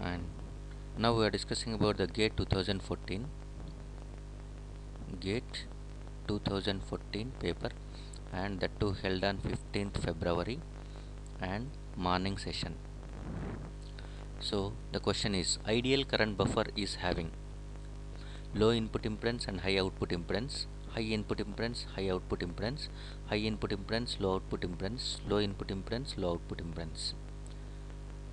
And now we are discussing about the GATE 2014 paper, and that too held on 15th February and morning session. So the question is, ideal current buffer is having low input impedance and high output impedance, high input impedance, high output impedance, high input impedance, low output impedance, low input impedance, low output impedance.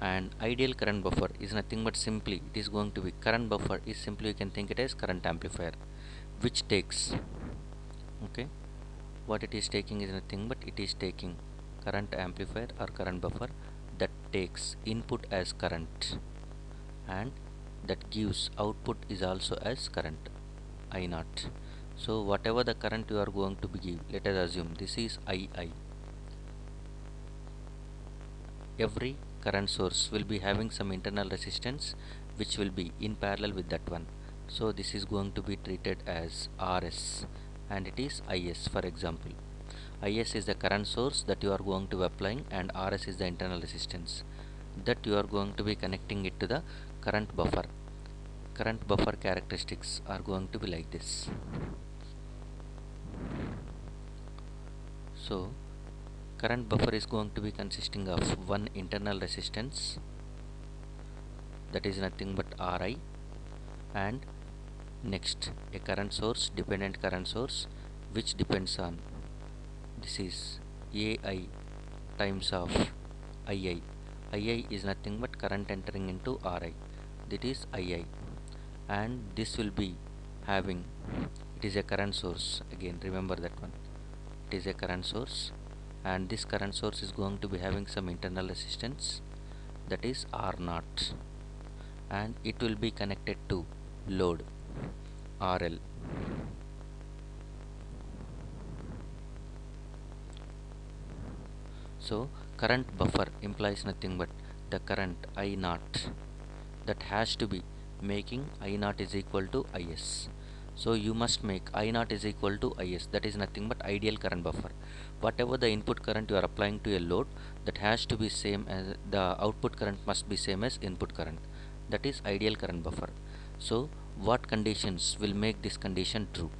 And ideal current buffer is nothing but simply it is going to be current buffer is simply you can think it as current amplifier, which takes what it is taking is nothing but it is taking current amplifier or current buffer that takes input as current and that gives output is also as current I naught. So whatever the current you are going to give, let us assume this is II. Every current source will be having some internal resistance which will be in parallel with that one. So this is going to be treated as Rs and it is Is. For example, Is is the current source that you are going to be applying and Rs is the internal resistance that you are going to be connecting it to the current buffer. Current buffer characteristics are going to be like this. So current buffer is going to be consisting of one internal resistance, that is nothing but Ri, and next a current source, dependent current source, which depends on this is Ai times of Ii. Ii is nothing but current entering into Ri, that is Ii, and this will be having it is a current source. Again remember that one, it is a current source and this current source is going to be having some internal resistance, that is R0, and it will be connected to load RL. So current buffer implies nothing but the current I0 that has to be making I0 is equal to Is. So you must make I0 is equal to Is, that is nothing but ideal current buffer. Whatever the input current you are applying to a load, that has to be same as the output current must be same as input current, that is ideal current buffer. So what conditions will make this condition true?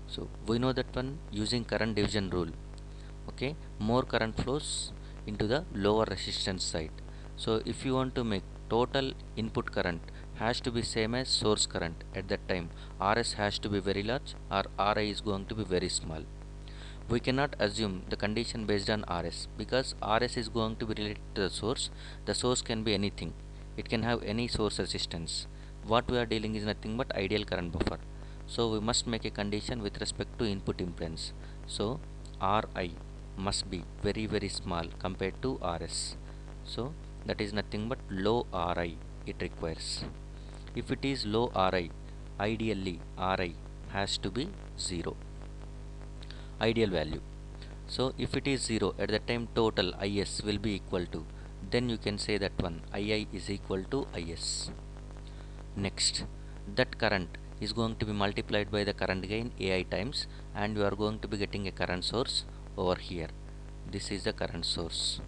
So we know that one using current division rule, more current flows into the lower resistance side. So if you want to make total input current has to be same as source current, at that time Rs has to be very large or Ri is going to be very small. We cannot assume the condition based on Rs because Rs is going to be related to the source. The source can be anything, it can have any source resistance. What we are dealing is nothing but ideal current buffer. So we must make a condition with respect to input impedance. So Ri must be very small compared to Rs. So that is nothing but low Ri it requires. If it is low Ri, ideally Ri has to be 0, ideal value. So if it is 0, at that time total Is will be equal to, then you can say that one Ii is equal to Is. Next, that current is going to be multiplied by the current gain Ai times, and you are going to be getting a current source over here. This is the current source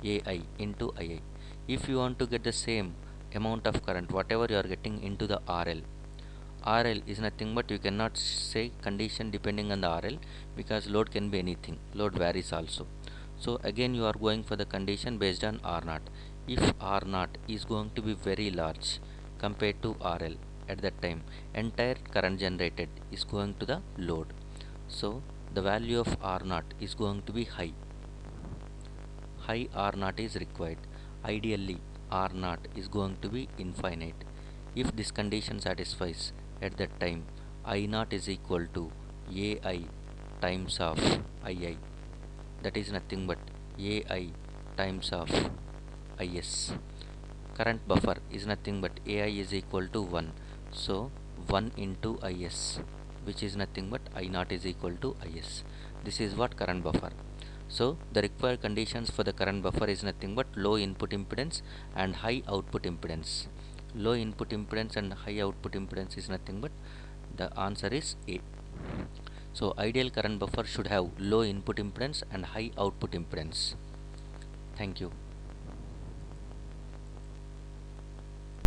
Ai into Ii. If you want to get the same amount of current whatever you are getting into the RL, RL is nothing but you cannot say condition depending on the RL because load can be anything, load varies also. So again you are going for the condition based on R0. If R0 is going to be very large compared to RL, at that time entire current generated is going to the load. So the value of R0 is going to be high. High R0 is required. Ideally R0 is going to be infinite. If this condition satisfies, at that time I0 is equal to Ai times of Ii, that is nothing but Ai times of Is. Current buffer is nothing but Ai is equal to 1, so 1 into Is, which is nothing but I0 is equal to Is. This is what current buffer. So the required conditions for the current buffer is nothing but low input impedance and high output impedance. Low input impedance and high output impedance is nothing but the answer is A. So ideal current buffer should have low input impedance and high output impedance. Thank you.